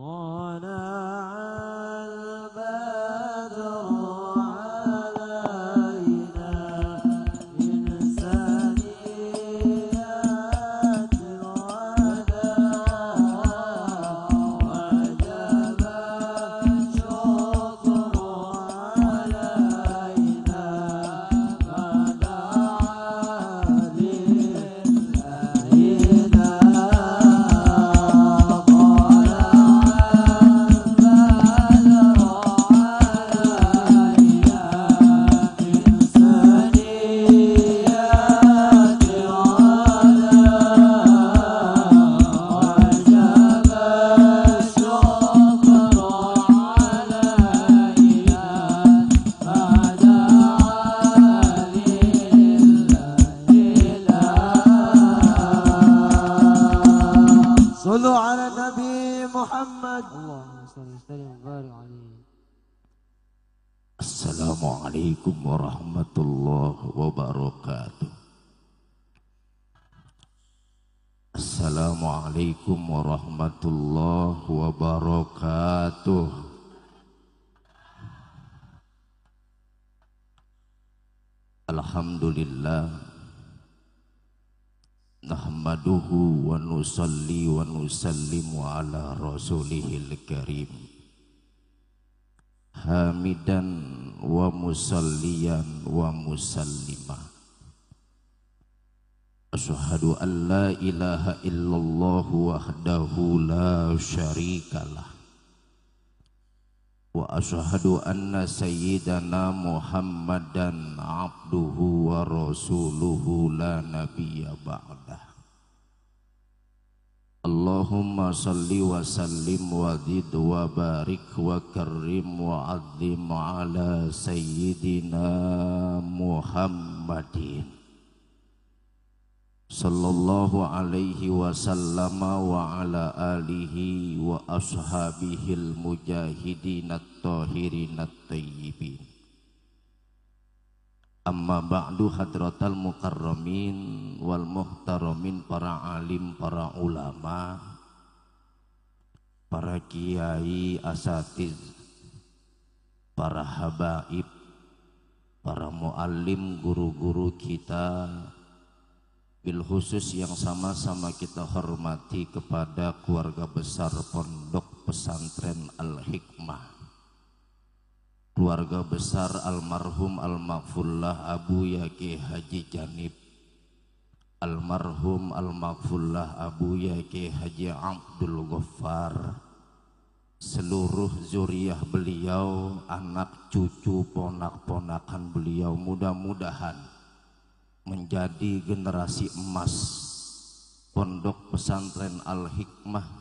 طلع البدر علينا من ثنيات الوداع وجب الشكر علينا فدعا صلوا على النبي محمد اللهم صل وسلم وبارك عليه. Assalamualaikum warahmatullahi wabarakatuh. Assalamualaikum warahmatullahi wabarakatuh. Alhamdulillah. Nahmaduhu wa nusalli wa nusallimu ala rasulihil karim. Hamidan wa musalliyan wa musallima. Asyhadu an la ilaha illallah wahdahu la syarikalah. Wa asyhadu anna sayyidana Muhammadan abduhu wa rasuluhu la nabiyya ba'dah. Allahumma salli wa sallim wa zid wa barik wa karrim wa azim ala sayyidina Muhammadin sallallahu alaihi wasallam wa ala alihi wa ashabihil mujahidin at-tahirin at-tayyibin. Amma ba'du, hadratal mukarramin wal muhtaramin, para alim, para ulama, para kiai, asatiz, para habaib, para muallim, guru-guru kita, bil khusus yang sama-sama kita hormati kepada keluarga besar Pondok Pesantren Al-Hikmah, keluarga besar almarhum al-maghfurlah Abu Yaki Haji Janib, almarhum al-maghfurlah Abu Yaki Haji Abdul Ghaffar, seluruh zuriyah beliau, anak cucu ponak-ponakan beliau, mudah-mudahan menjadi generasi emas Pondok Pesantren Al-Hikmah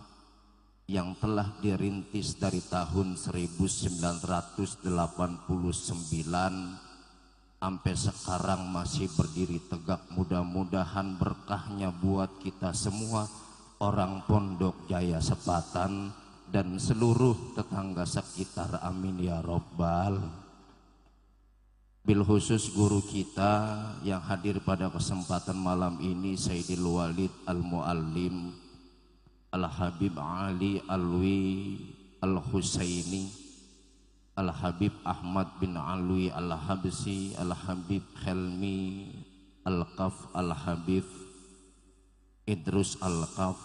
yang telah dirintis dari tahun 1989 sampai sekarang masih berdiri tegak. Mudah-mudahan berkahnya buat kita semua, orang Pondok Jaya Sepatan dan seluruh tetangga sekitar, amin ya robbal. Bil khusus guru kita yang hadir pada kesempatan malam ini, Sayyidil Walid Al-Muallim Al-Habib Ali Alwi Al-Husaini, Al-Habib Ahmad bin Alwi Al-Habsi, Al-Habib Helmi Al-Qaf, Al-Habib Idrus Al-Qaf,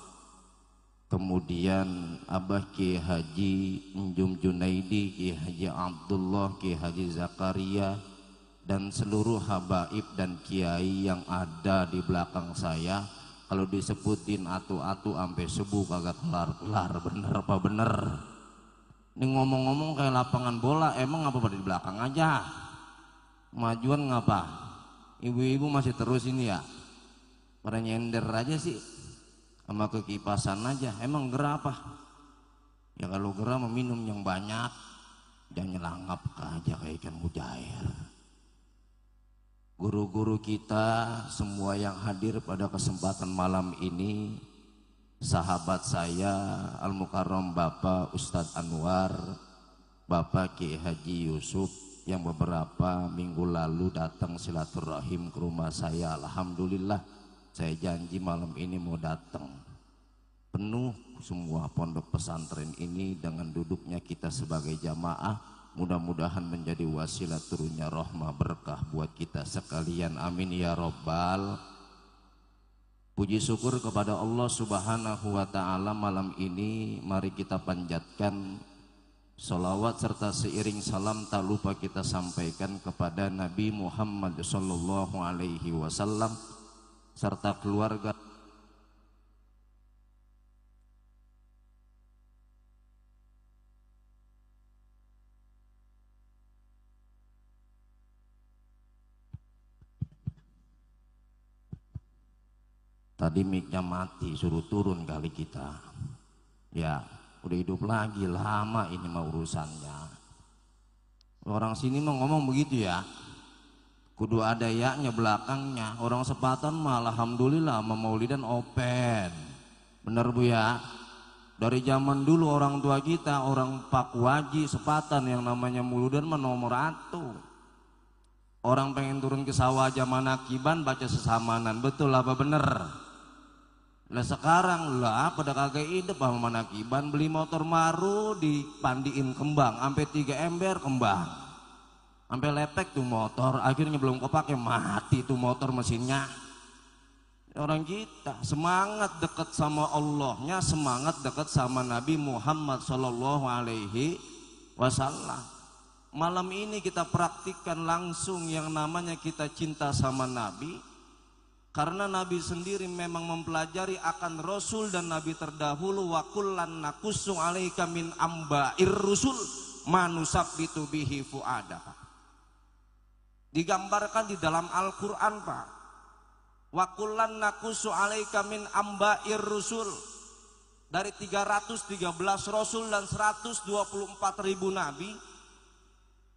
kemudian Abah Ki Haji Njum Junaidi, Ki Haji Abdullah, Ki Haji Zakaria, dan seluruh habaib dan kiai yang ada di belakang saya. Kalau disebutin atu-atu sampai subuh kagak kelar-kelar, bener apa bener? Ini ngomong-ngomong kayak lapangan bola, emang ngapa pada di belakang aja? Majuan ngapa? Ibu-ibu masih terus ini ya? Pada nyender aja sih, sama kekipasan aja. Emang gerah apa? Ya kalau gerah meminum yang banyak, jangan nyelangap aja kayak ikan mujair. Guru-guru kita semua yang hadir pada kesempatan malam ini, sahabat saya Al-Mukarram Bapak Ustadz Anwar, Bapak Ki Haji Yusuf yang beberapa minggu lalu datang silaturahim ke rumah saya. Alhamdulillah, saya janji malam ini mau datang. penuh semua pondok pesantren ini dengan duduknya kita sebagai jamaah. Mudah-mudahan menjadi wasilah turunnya rahmah berkah buat kita sekalian, amin ya robbal. Puji syukur kepada Allah Subhanahu wa ta'ala. Malam ini mari kita panjatkan salawat serta seiring salam tak lupa kita sampaikan kepada Nabi Muhammad sallallahu alaihi wasallam serta keluarga. Tadi mic-nya mati, suruh turun kali kita. Ya, udah hidup lagi, lama ini mah urusannya. Orang sini mah ngomong begitu ya, kudu ada ya-nya belakangnya. Orang sepatan mah alhamdulillah sama maulidan open. Bener Bu ya? Dari zaman dulu orang tua kita, orang Pak Waji sepatan yang namanya maulidan mah nomor 1. Orang pengen turun ke sawah zaman akiban baca sesamanan, betul apa bener? Nah sekarang lah pada kagak hidup sama manakiban, beli motor baru dipandiin kembang sampai 3 ember kembang, sampai lepek tuh motor, akhirnya belum kepake mati tuh motor mesinnya. Orang kita semangat dekat sama Allahnya, semangat dekat sama Nabi Muhammad sallallahu alaihi wasallam. Malam ini kita praktikkan langsung yang namanya kita cinta sama Nabi. Karena Nabi sendiri memang mempelajari akan Rasul dan Nabi terdahulu. Wa kullan nakussu alaika min amba'ir rusul manusabbitu bihi fuadaka. Digambarkan di dalam Al-Quran Pak. Wa kullan nakussu alaika min amba'ir rusul. Dari 313 Rasul dan 124.000 Nabi,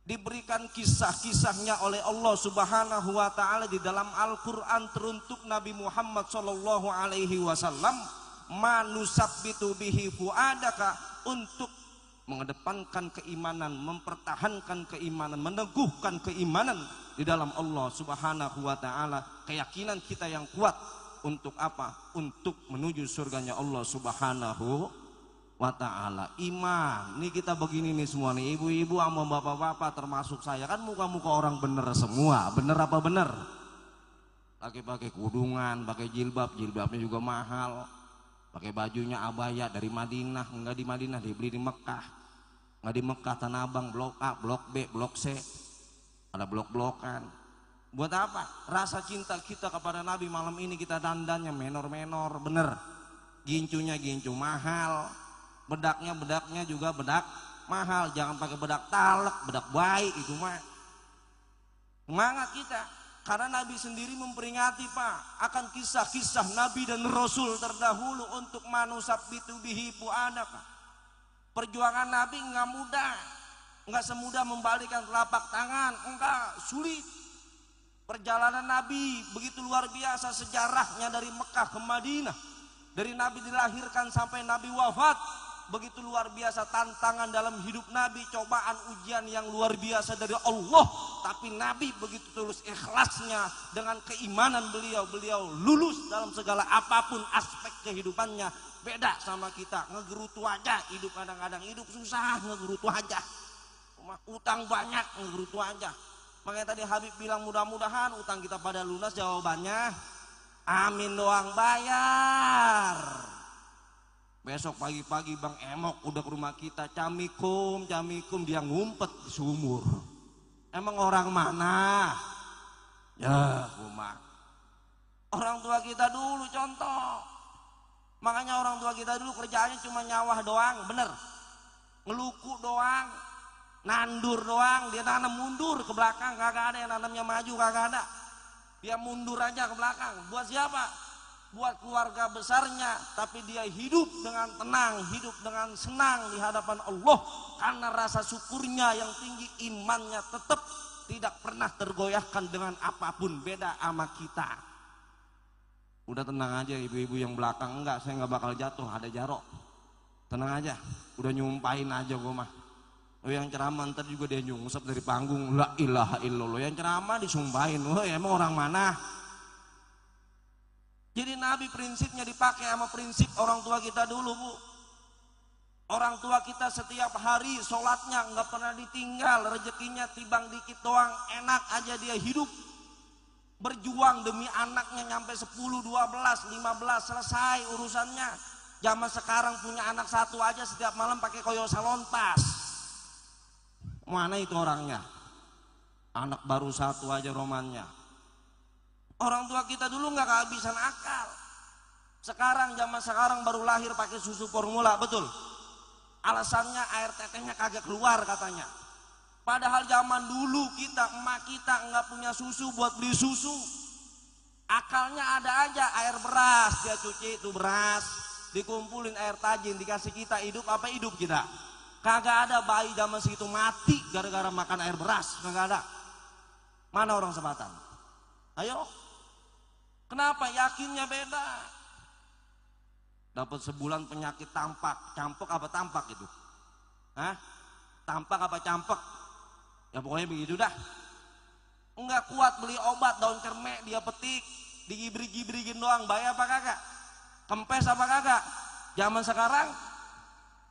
diberikan kisah-kisahnya oleh Allah Subhanahu wa ta'ala di dalam Al-Quran teruntuk Nabi Muhammad sallallahu alaihi wasallam. Manusabbitu bihi fuadaka, untuk mengedepankan keimanan, mempertahankan keimanan, meneguhkan keimanan di dalam Allah Subhanahu wa ta'ala. Keyakinan kita yang kuat untuk apa? Untuk menuju surganya Allah Subhanahu wa ta'ala. Iman ini kita begini nih semua nih, ibu-ibu sama bapak-bapak termasuk saya, kan muka-muka orang bener semua. Bener apa bener? Lagi pakai kudungan, pakai jilbab, jilbabnya juga mahal. Pakai bajunya abaya dari Madinah, enggak di Madinah, dibeli di Mekah. Enggak di Mekah, Tanah Abang, blok A, blok B, blok C, ada blok-blokan. Buat apa? Rasa cinta kita kepada Nabi. Malam ini kita dandannya menor-menor, bener. Gincunya gincu mahal, bedaknya juga bedak mahal. Jangan pakai bedak talek, bedak baik, itu mah semangat kita. Karena Nabi sendiri memperingati Pak akan kisah-kisah Nabi dan Rasul terdahulu untuk manusabbitu bihi fuadaka. Perjuangan Nabi enggak mudah, enggak semudah membalikan telapak tangan, enggak, sulit. Perjalanan Nabi begitu luar biasa sejarahnya dari Mekah ke Madinah, dari Nabi dilahirkan sampai Nabi wafat. Begitu luar biasa tantangan dalam hidup Nabi, cobaan ujian yang luar biasa dari Allah. Tapi Nabi begitu tulus ikhlasnya dengan keimanan beliau lulus dalam segala apapun aspek kehidupannya. Beda sama kita, ngegerutu aja hidup, kadang-kadang hidup susah ngegerutu aja, utang banyak ngegerutu aja. Makanya tadi Habib bilang mudah-mudahan utang kita pada lunas, jawabannya amin doang, bayar. Besok pagi-pagi Bang Emok udah ke rumah kita, camikum, dia ngumpet di sumur. Emang orang mana? Ya, rumah. Orang tua kita dulu contoh. Makanya orang tua kita dulu kerjaannya cuma nyawah doang, bener. Ngeluku doang, nandur doang, dia nanam mundur ke belakang, kagak ada yang nanamnya maju, kagak ada. Dia mundur aja ke belakang. Buat siapa? Buat keluarga besarnya, tapi dia hidup dengan tenang, hidup dengan senang di hadapan Allah karena rasa syukurnya yang tinggi, imannya tetap tidak pernah tergoyahkan dengan apapun. Beda sama kita. Udah tenang aja ibu-ibu yang belakang, enggak, saya nggak bakal jatuh, ada jarok. Tenang aja, udah nyumpahin aja gue mah. Oh, yang ceramah ntar juga dia nyungsep dari panggung, la ilaha illallah. Yang ceramah disumpahin, wah emang orang mana? Jadi Nabi prinsipnya dipakai sama prinsip orang tua kita dulu, Bu. Orang tua kita setiap hari sholatnya nggak pernah ditinggal, rezekinya tibang dikit doang, enak aja dia hidup. Berjuang demi anaknya nyampe 10, 12, 15 selesai urusannya. Zaman sekarang punya anak satu aja setiap malam pakai koyo salon pas. Mana itu orangnya? Anak baru satu aja romannya. Orang tua kita dulu nggak kehabisan akal. Sekarang zaman sekarang baru lahir pakai susu formula, betul? Alasannya air tetehnya kagak keluar katanya. Padahal zaman dulu kita, emak kita nggak punya susu buat beli susu. Akalnya ada aja, air beras dia cuci itu beras, dikumpulin air tajin dikasih kita, hidup apa hidup kita? Kagak ada bayi zaman segitu mati gara-gara makan air beras, kagak ada. Mana orang Sebatan? Ayo. Kenapa? Yakinnya beda. Dapat sebulan penyakit tampak, campek apa tampak itu? Hah? Tampak apa campek? Ya pokoknya begitu dah. Enggak kuat beli obat daun cermek dia petik, digibri-gibrikin doang, bayar apa kagak? Kempes apa kagak? Zaman sekarang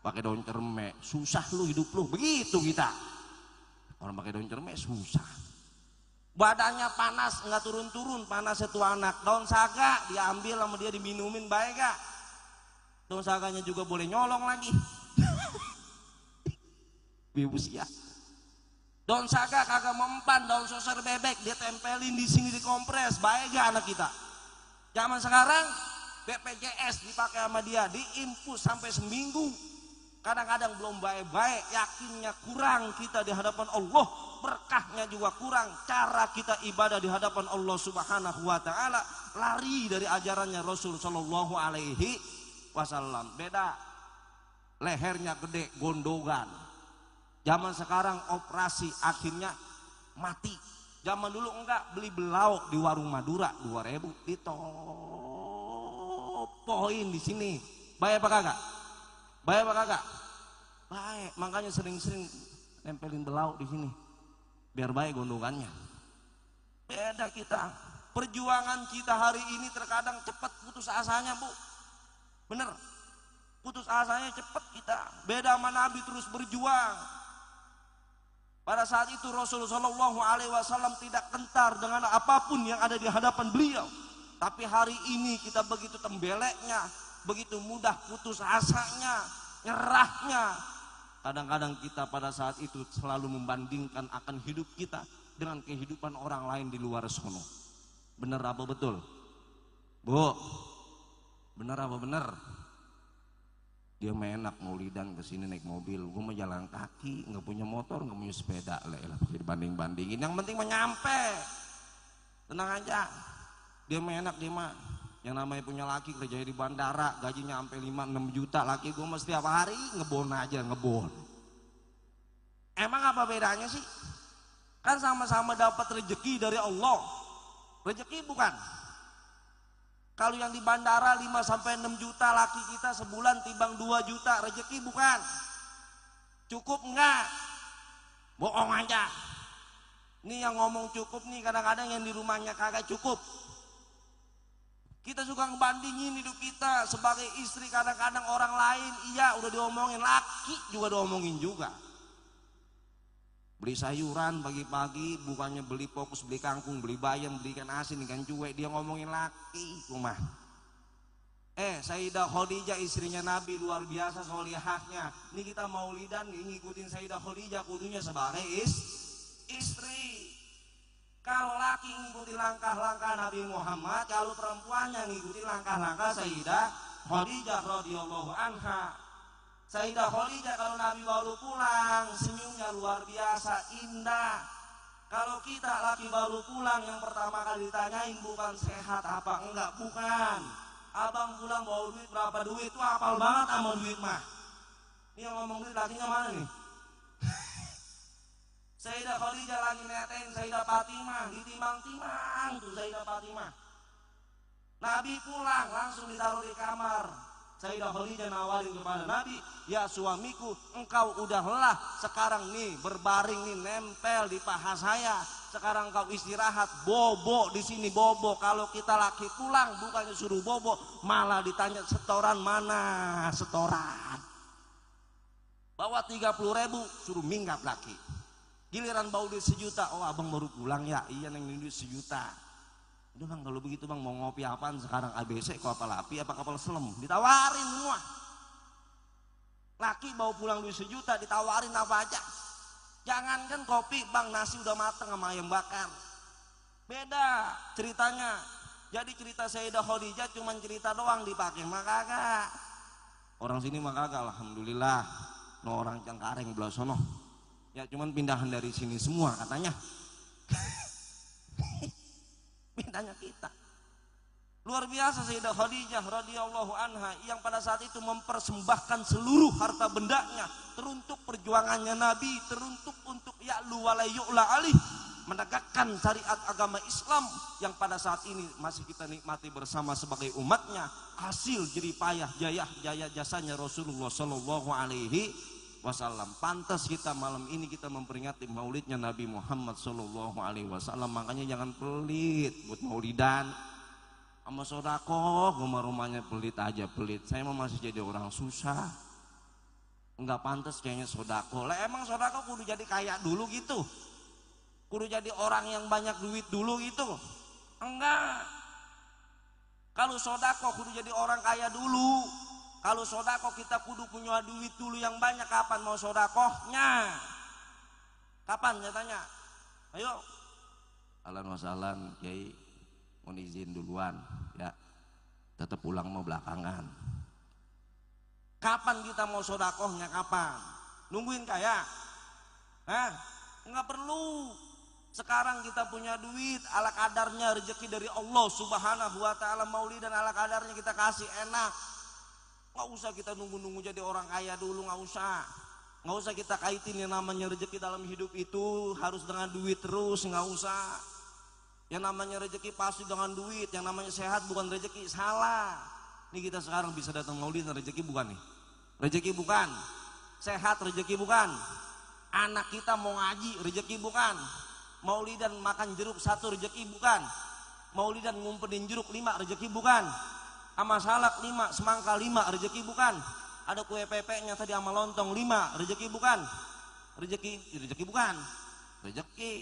pakai daun cermek, susah lu hidup lu, begitu kita. Orang pakai daun cermek susah. Badannya panas enggak turun-turun, panas itu anak. Daun saga diambil sama dia diminumin, baik gak? Daun saganya juga boleh nyolong lagi. Bibus ya. Daun saga kagak mempan, daun soser bebek dia tempelin di sini dikompres, baik gak anak kita? Zaman sekarang BPJS dipakai sama dia, diinfus sampai seminggu. Kadang-kadang belum baik-baik, yakinnya kurang kita di hadapan Allah, berkahnya juga kurang, cara kita ibadah di hadapan Allah Subhanahu wa taala lari dari ajarannya Rasul sallallahu alaihi wasallam. Beda. Lehernya gede, gondogan. Zaman sekarang operasi akhirnya mati. Zaman dulu enggak, beli belauk di warung Madura 2000 ditopoin di sini. Bayar apa kagak? Bayar apa kagak? Baik, makanya sering-sering nempelin belauk di sini. Biar baik gondongannya. Beda kita. Perjuangan kita hari ini terkadang cepat putus asanya, Bu. Bener. Putus asanya cepat kita. Beda sama Nabi terus berjuang. Pada saat itu Rasulullah SAW tidak gentar dengan apapun yang ada di hadapan beliau. Tapi hari ini kita begitu tembeleknya, begitu mudah putus asanya, nyerahnya. Kadang-kadang kita pada saat itu selalu membandingkan akan hidup kita dengan kehidupan orang lain di luar sono. Bener apa betul? Bu, bener apa bener? Dia main enak maulidan kesini naik mobil, gue mau jalan kaki, nggak punya motor, nggak punya sepeda, lah pakai dibanding-bandingin. Yang penting menyampe, tenang aja. Dia main enak dia mah, yang namanya punya laki kerja di bandara, gajinya sampai 5-6 juta, laki gue mah setiap hari ngebon aja, ngebon. Emang apa bedanya sih? Kan sama-sama dapat rezeki dari Allah. Rezeki bukan? Kalau yang di bandara 5-6 juta, laki kita sebulan timbang 2 juta, rezeki bukan? Cukup enggak? Bohong aja. Ini yang ngomong cukup nih kadang-kadang yang di rumahnya kagak cukup. Kita suka ngebandingin hidup kita sebagai istri, kadang-kadang orang lain iya udah diomongin, laki juga diomongin juga. Beli sayuran pagi-pagi bukannya beli fokus beli kangkung, beli bayam, beli ikan asin, ikan cuek, dia ngomongin laki rumah. Sayyidah Khadijah istrinya Nabi luar biasa solihahnya. Ini kita maulidan ngikutin Sayyidah Khadijah kudunya sebagai istri. Kalau laki ngikuti langkah-langkah Nabi Muhammad, kalau perempuannya ngikuti langkah-langkah Sayyidah Khadijah radhiyallahu anha. Sayyidah Khadijah kalau Nabi baru pulang senyumnya luar biasa indah. Kalau kita laki baru pulang yang pertama kali ditanyain bukan sehat apa enggak, bukan. Abang pulang bawa duit berapa duit, itu hafal banget sama duit mah. Ini yang ngomong duit lakinya mana nih? Sayyidah Khadijah lagi netain Sayyidah Fatimah, ditimbang-timbang tuh Sayyidah Fatimah. Nabi pulang langsung ditaruh di kamar. Sayyidah Khadijah nawarin kepada Nabi, ya suamiku, engkau udah lelah sekarang nih berbaring nih nempel di paha saya. Sekarang engkau istirahat, bobo di sini bobo. Kalau kita laki pulang bukannya suruh bobo, malah ditanya setoran mana setoran. Bawa 30.000 suruh minggat laki. Giliran bawa duit 1 juta, oh abang baru pulang ya, iya neng duit 1 juta. Udah bang, kalau begitu bang mau ngopi apaan sekarang, ABC kapal api apa kapal selam, ditawarin semua. Laki bawa pulang duit 1 juta ditawarin apa aja. Jangankan kopi bang, nasi udah mateng sama ayam bakar. Beda ceritanya. Jadi cerita Sayyidah Khadijah cuman cerita doang dipakai mah kagak. Orang sini mah kagak, alhamdulillah. No orang Cengkareng belah sono. Ya cuman pindahan dari sini semua katanya. Pindahnya kita. Luar biasa Sayyidah Khadijah radhiyallahu anha yang pada saat itu mempersembahkan seluruh harta bendanya teruntuk perjuangannya Nabi, teruntuk untuk ya'lu wa la yu'la alih, menegakkan syariat agama Islam yang pada saat ini masih kita nikmati bersama sebagai umatnya, hasil jerih payah jaya jasanya Rasulullah sallallahu alaihi wasallam. Pantas kita malam ini kita memperingati maulidnya Nabi Muhammad sallallahu alaihi wasallam. Makanya jangan pelit buat maulidan sama sodako, rumahnya pelit aja pelit. Saya mah masih jadi orang susah, nggak pantas kayaknya sodako. Lah emang sodako kudu jadi kaya dulu gitu, kudu jadi orang yang banyak duit dulu gitu? Enggak. Kalau sodako kudu jadi orang kaya dulu. Kalau sodako kita kudu punya duit dulu yang banyak. Kapan mau sodakohnya? Kapan ya tanya? Ayo. Ahlan wa sahlan Kiai, mohon izin duluan ya. Tetap pulang mau belakangan. Kapan kita mau sodakohnya? Kapan? Nungguin kaya? Hah? Enggak perlu. Sekarang kita punya duit, ala kadarnya rezeki dari Allah Subhanahu wa taala, maulid dan ala kadarnya kita kasih enak. Nggak usah kita nunggu-nunggu jadi orang kaya dulu, nggak usah kita kaitin yang namanya rezeki dalam hidup itu harus dengan duit terus, nggak usah. Yang namanya rezeki pasti dengan duit, yang namanya sehat bukan rezeki, salah. Ini kita sekarang bisa datang maulid, rezeki bukan nih, rezeki bukan. Sehat rezeki bukan. Anak kita mau ngaji rezeki bukan. Maulidan makan jeruk 1 rezeki bukan. Maulidan ngumpetin jeruk 5 rezeki bukan. Sama salak 5, semangka 5 rezeki bukan. Ada kue pepeknya tadi sama lontong 5 rezeki bukan. Rezeki bukan. Rezeki.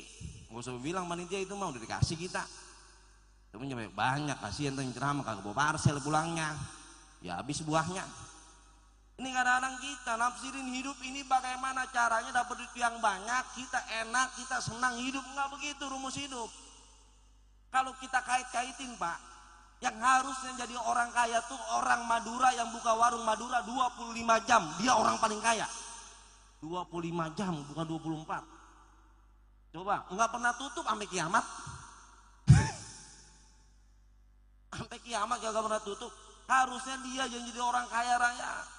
Gak usah bilang panitia itu mau udah dikasih kita. Tapi banyak kasihan yang ceramah kagak bawa parcel pulangnya. Ya habis buahnya. Ini kadang-kadang kita nafsirin hidup ini bagaimana caranya dapat duit yang banyak, kita enak, kita senang hidup. Enggak begitu rumus hidup. Kalau kita kait-kaitin Pak, yang harusnya jadi orang kaya tuh orang Madura yang buka warung Madura 25 jam, dia orang paling kaya. 25 jam bukan 24. Coba, enggak pernah tutup sampai kiamat. Sampai kiamat enggak pernah tutup. Harusnya dia yang jadi orang kaya raya.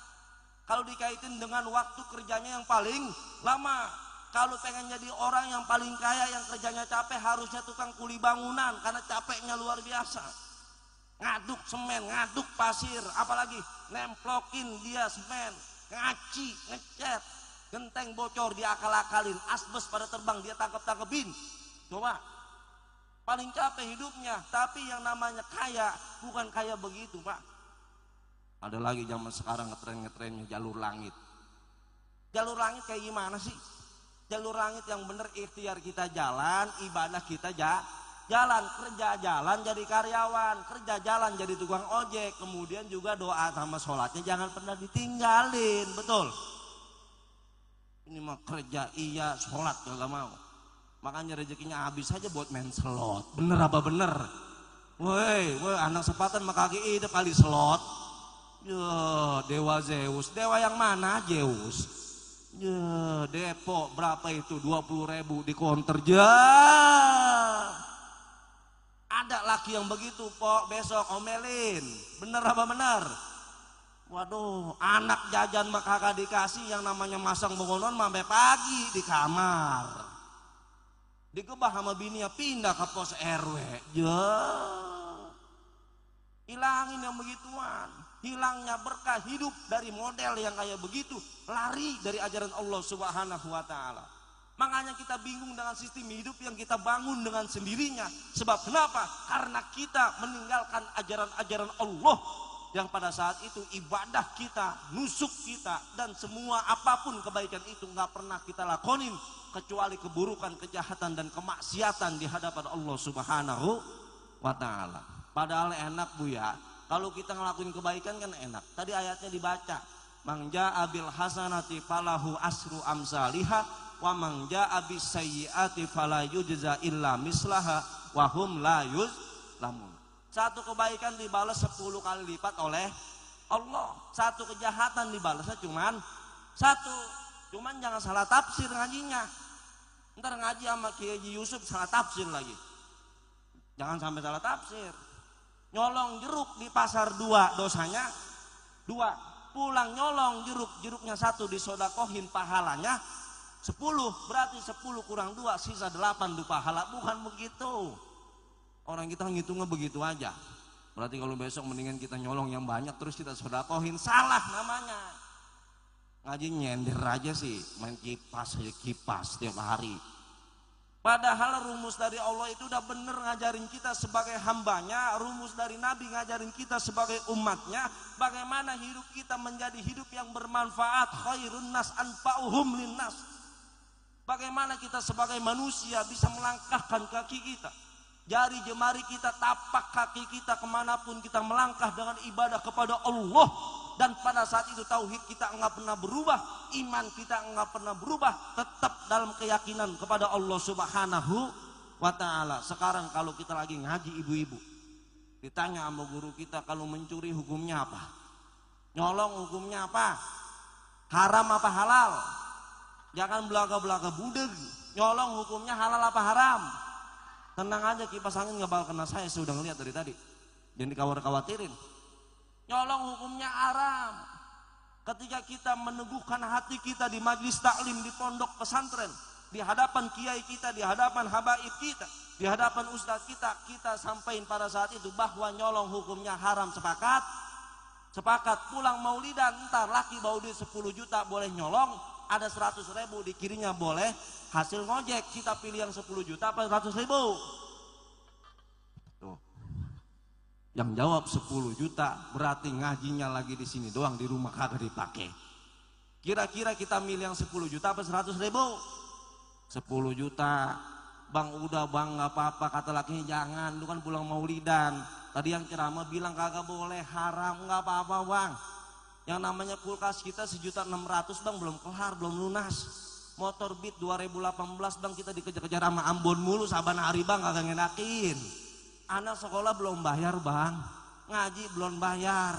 Kalau dikaitin dengan waktu kerjanya yang paling lama. Kalau pengen jadi orang yang paling kaya yang kerjanya capek, harusnya tukang kuli bangunan karena capeknya luar biasa. Ngaduk semen, ngaduk pasir, apalagi nemplokin dia semen, ngaci, ngecat, genteng bocor dia akal-akalin, asbes pada terbang dia tangkep-tangkepin. Coba, paling capek hidupnya. Tapi yang namanya kaya bukan kaya begitu Pak. Ada lagi zaman sekarang ngetren-ngetrennya jalur langit. Jalur langit kayak gimana sih? Jalur langit yang bener ikhtiar kita jalan, ibadah kita jalan, kerja jalan jadi karyawan, kerja jalan jadi tukang ojek, kemudian juga doa sama sholatnya jangan pernah ditinggalin, betul? Ini mah kerja iya, sholat gak mau. Makanya rezekinya habis aja buat main slot. Bener apa bener? Woi, anak sepatan mah kaki hidup kali slot. Ya, dewa Zeus. Dewa yang mana Zeus? Ya, Depok berapa itu? 20.000 di counter. Ya. Ada laki yang begitu, Pok, besok omelin. Bener apa bener? Waduh, anak jajan mah kagak dikasih, yang namanya masang bangunan sampai pagi di kamar. Digebah sama bininya pindah ke pos RW. Ya. Hilangin yang begituan. hilangnya berkah hidup dari model yang kayak begitu, lari dari ajaran Allah Subhanahu wa taala. Makanya kita bingung dengan sistem hidup yang kita bangun dengan sendirinya. Sebab kenapa? Karena kita meninggalkan ajaran-ajaran Allah yang pada saat itu ibadah kita, nusuk kita, dan semua apapun kebaikan itu nggak pernah kita lakonin kecuali keburukan, kejahatan, dan kemaksiatan di hadapan Allah Subhanahu wa taala. Padahal enak Bu ya, kalau kita ngelakuin kebaikan kan enak. Tadi ayatnya dibaca, man jaa bil hasanati falahu asru amsalihah wa man jaa bis sayyiati fala yujza illa mislaha wa hum la yuzlamun. Satu kebaikan dibalas 10 kali lipat oleh Allah. Satu kejahatan dibalasnya cuman satu. Cuman jangan salah tafsir ngajinya. Ntar ngaji sama Kiai Yusuf salah tafsir lagi. Jangan sampai salah tafsir. Nyolong jeruk di pasar 2 dosanya 2. Pulang nyolong jeruknya 1 disodakohin pahalanya 10. Berarti 10 kurang 2 sisa 8 du pahala. Bukan begitu. Orang kita ngitungnya begitu aja. Berarti kalau besok mendingan kita nyolong yang banyak terus kita sodakohin. Salah namanya. Ngaji nyender aja sih, main kipas aja, kipas tiap hari. Padahal rumus dari Allah itu udah bener ngajarin kita sebagai hambanya, rumus dari Nabi ngajarin kita sebagai umatnya, bagaimana hidup kita menjadi hidup yang bermanfaat. Khairun nas anfa'uhum linnas. Bagaimana kita sebagai manusia bisa melangkahkan kaki kita, jari jemari kita, tapak kaki kita kemanapun kita melangkah dengan ibadah kepada Allah. Dan pada saat itu tauhid kita enggak pernah berubah, iman kita enggak pernah berubah, tetap dalam keyakinan kepada Allah Subhanahu wa taala. Sekarang kalau kita lagi ngaji ibu-ibu, ditanya sama guru kita, kalau mencuri hukumnya apa? Nyolong hukumnya apa? Haram apa halal? Jangan belaga-belaga budeg. Nyolong hukumnya halal apa haram? Tenang aja, kipas angin nggak bakal kena saya sudah ngeliat dari tadi. Jangan dikhawatir-khawatirin. Nyolong hukumnya haram. Ketika kita meneguhkan hati kita di majlis taklim, di pondok pesantren, di hadapan kiai kita, di hadapan habaib kita, di hadapan ustaz kita, kita sampaikan pada saat itu bahwa nyolong hukumnya haram. Sepakat? Sepakat. Pulang maulidan, ntar laki bawa duit 10 juta boleh nyolong, ada 100 ribu di kirinya boleh hasil ngojek. Kita pilih yang 10 juta apa 100 ribu? Tuh. Yang jawab 10 juta berarti ngajinya lagi di sini doang, di rumah kagak dipakai. Kira-kira kita milih yang 10 juta apa 100 ribu? 10 juta. Bang udah bang gak apa-apa, kata lakinya jangan, lu kan pulang maulidan. Tadi yang ceramah bilang kagak boleh, haram, gak apa-apa bang. Yang namanya kulkas kita 1.600.000 bang, belum kelar, belum lunas. Motor Beat 2018 bang, kita dikejar-kejar sama Ambon mulu, saban hari bang kagak ngenakin. Anak sekolah belum bayar bang, ngaji belum bayar.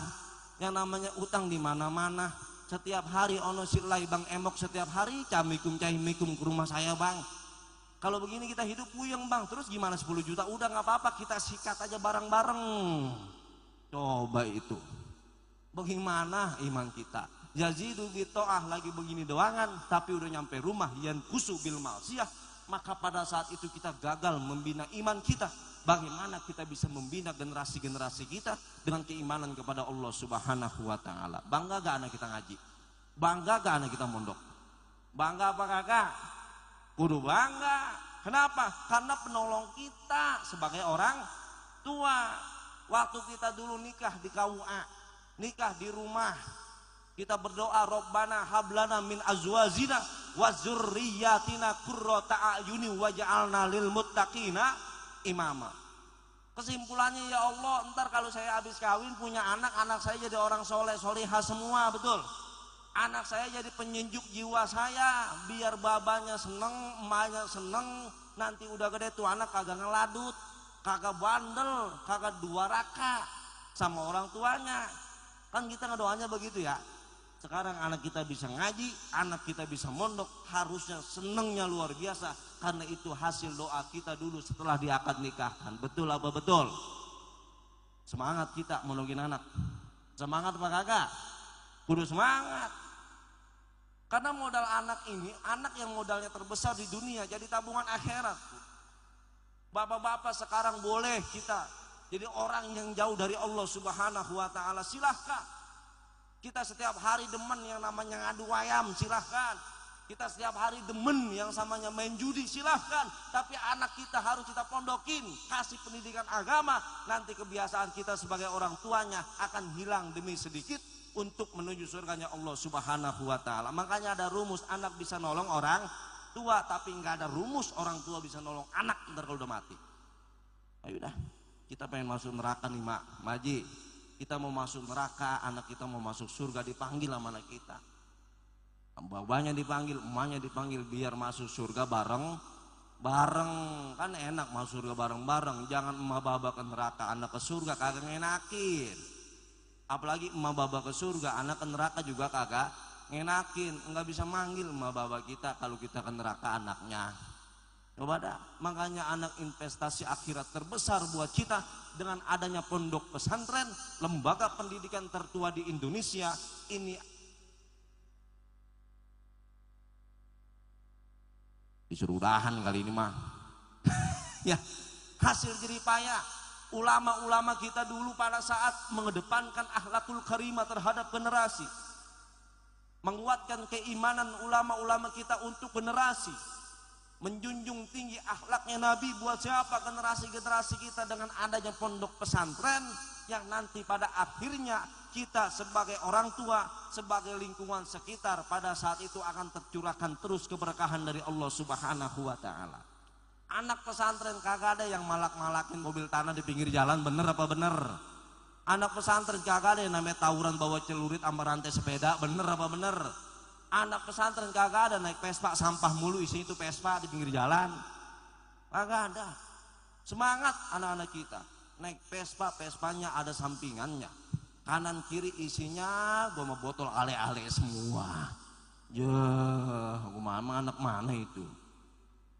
Yang namanya utang di mana-mana. Setiap hari ono silai bang emok, setiap hari camikum cahimikum ke rumah saya bang. Kalau begini kita hidup puyeng bang. Terus gimana 10 juta? Udah nggak apa-apa, kita sikat aja bareng-bareng. Coba itu. Bagaimana iman kita? Yazidu bito'ah, lagi begini doangan, tapi udah nyampe rumah yan kusu bil ma'siyah. Maka pada saat itu kita gagal membina iman kita. Bagaimana kita bisa membina generasi-generasi kita dengan keimanan kepada Allah Subhanahu wa taala? Bangga gak anak kita ngaji? Bangga gak anak kita mondok? Bangga apa kagak? Kudu bangga. Kenapa? Karena penolong kita sebagai orang tua. Waktu kita dulu nikah di KUA, nikah di rumah, kita berdoa, Rabbana hablana min azwajina wa dzurriyyatina qurrata a'yuni waj'alna lil muttaqina imama. Kesimpulannya, ya Allah, ntar kalau saya habis kawin punya anak, anak saya jadi orang soleh solehah semua, betul. Anak saya jadi penyejuk jiwa saya, biar babanya seneng, emaknya seneng. Nanti udah gede tuh anak kagak ngeladut, kagak bandel, kagak durhaka sama orang tuanya. Kan kita ngedoanya begitu ya. Sekarang anak kita bisa ngaji, anak kita bisa mondok, harusnya senengnya luar biasa. Karena itu hasil doa kita dulu setelah diakad nikahkan. Betul apa betul? Semangat kita mondogin anak. Semangat apa kagak? Kudu semangat. Karena modal anak ini, anak yang modalnya terbesar di dunia, jadi tabungan akhirat. Bapak-bapak sekarang boleh kita jadi orang yang jauh dari Allah Subhanahu wa taala, silahkan. Kita setiap hari demen yang namanya ngadu ayam, silahkan. Kita setiap hari demen yang samanya main judi, silahkan. Tapi anak kita harus kita pondokin, kasih pendidikan agama. Nanti kebiasaan kita sebagai orang tuanya akan hilang demi sedikit untuk menuju surganya Allah Subhanahu wa ta'ala. Makanya ada rumus, anak bisa nolong orang tua, tapi nggak ada rumus orang tua bisa nolong anak ntar kalau udah mati. Ayo dah, kita pengen masuk neraka nih Mak, Maji. Kita mau masuk neraka, anak kita mau masuk surga, dipanggil sama anak kita. Babanya dipanggil, emaknya dipanggil, biar masuk surga bareng kan enak masuk surga bareng-bareng. Jangan emak baba ke neraka, anak ke surga kagak ngenakin. Apalagi emak baba ke surga, anak ke neraka juga kagak ngenakin. Enggak bisa manggil emak baba kita kalau kita ke neraka anaknya. Coba dah, makanya anak investasi akhirat terbesar buat kita dengan adanya pondok pesantren, lembaga pendidikan tertua di Indonesia ini. Disuruh udahan kali ini mah. Ya, hasil jeripaya ulama-ulama kita dulu pada saat mengedepankan akhlakul karimah terhadap generasi, menguatkan keimanan ulama-ulama kita untuk generasi, menjunjung tinggi akhlaknya Nabi buat siapa generasi-generasi kita dengan adanya pondok pesantren yang nanti pada akhirnya kita sebagai orang tua, sebagai lingkungan sekitar pada saat itu akan tercurahkan terus keberkahan dari Allah Subhanahu wa ta'ala. Anak pesantren kagak ada yang malak-malakin mobil tanah di pinggir jalan, bener apa bener? Anak pesantren kagak ada yang namanya tawuran bawa celurit sama rantai sepeda, bener apa bener? Anak pesantren kagak ada naik Vespa sampah mulu, isinya itu Vespa di pinggir jalan, kagak ada. Semangat anak-anak kita naik Vespa, Vespanya ada sampingannya, kanan kiri isinya gua mau botol ale-ale semua. Gua anak mana itu?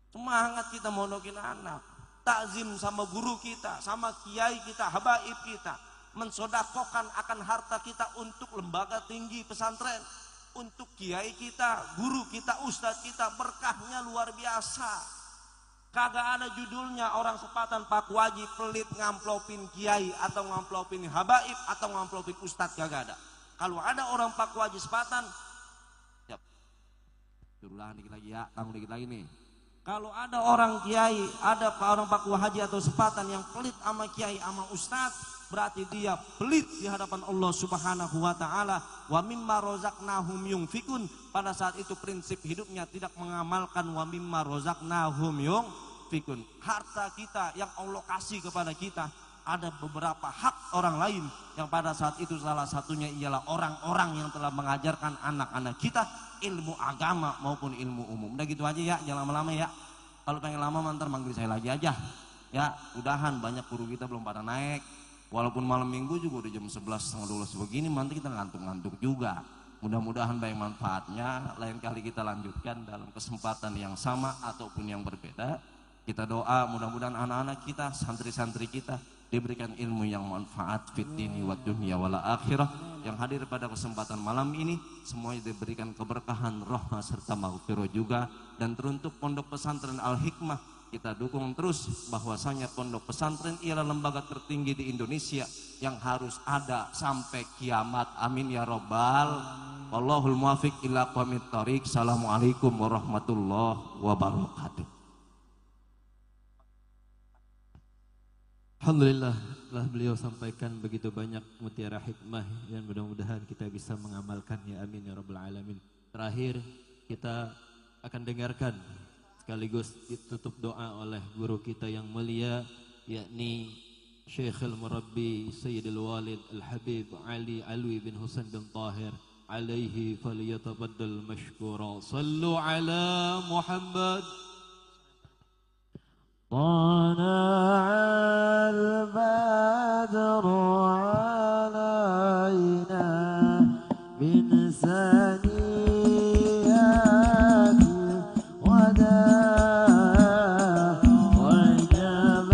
Semangat kita mondokin anak, takzim sama guru kita, sama kiai kita, habaib kita, mensodakokan akan harta kita untuk lembaga tinggi pesantren, untuk kiai kita, guru kita, ustadz kita, berkahnya luar biasa. Kagak ada judulnya orang sepatan Pak Waji pelit ngamplopin kiai atau ngamplopin habaib atau ngamplopin ustadz, kagak ada. Kalau ada orang Pak Waji sepatan, siap. Suruh dikit lagi ya, tanggung dikit lagi nih. Kalau ada orang kiai, ada orang Pak Waji atau sepatan yang pelit sama kiai sama ustadz, berarti dia pelit di hadapan Allah Subhanahu wa ta'ala. Wa mimma rozaqnahum yunfikun, pada saat itu prinsip hidupnya tidak mengamalkan wa mimma rozaqnahum yunfikun. Harta kita yang Allah kasih kepada kita, ada beberapa hak orang lain yang pada saat itu salah satunya ialah orang-orang yang telah mengajarkan anak-anak kita ilmu agama maupun ilmu umum. Udah gitu aja ya, jangan lama-lama ya. Kalau pengen lama mantar manggil saya lagi aja ya. Udahan, banyak guru kita belum pada naik. Walaupun malam minggu juga udah jam 11, setengah 12 begini, nanti kita ngantuk-ngantuk juga. Mudah-mudahan banyak manfaatnya. Lain kali kita lanjutkan dalam kesempatan yang sama ataupun yang berbeda. Kita doa mudah-mudahan anak-anak kita, santri-santri kita diberikan ilmu yang manfaat fid dini wad dunya wal akhirah. Yang hadir pada kesempatan malam ini semuanya diberikan keberkahan, rahmah serta maghfirah juga. Dan teruntuk Pondok Pesantren Al Hikmah, kita dukung terus bahwasanya pondok pesantren ialah lembaga tertinggi di Indonesia yang harus ada sampai kiamat. Amin ya robbal. Wallahul muwaffiq ila aqwamit thoriq. Assalamualaikum warahmatullahi wabarakatuh. Alhamdulillah, telah beliau sampaikan begitu banyak mutiara hikmah dan mudah-mudahan kita bisa mengamalkannya. Amin ya rabbal alamin. Terakhir kita akan dengarkan sekaligus ditutup doa oleh guru kita yang mulia, yakni Syekhul Murabbi Sayyidul Walid Al-Habib Ali Alwi bin Husain bin Tahir alaihi falyatafaddal mashkura. Sallu ala Muhammad. طلع البدر علينا من ثنيات الوداع وجب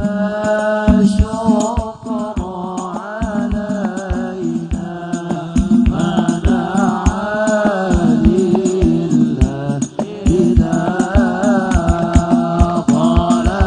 الشكر علينا ما دعا لله إذا طلع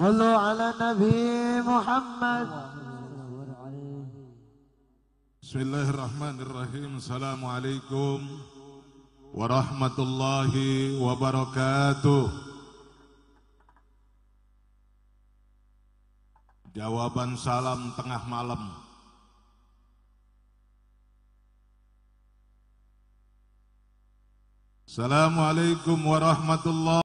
صلوا على النبي محمد. Bismillahirrahmanirrahim. Assalamualaikum warahmatullahi wabarakatuh. Jawaban salam tengah malam. Assalamualaikum warahmatullahi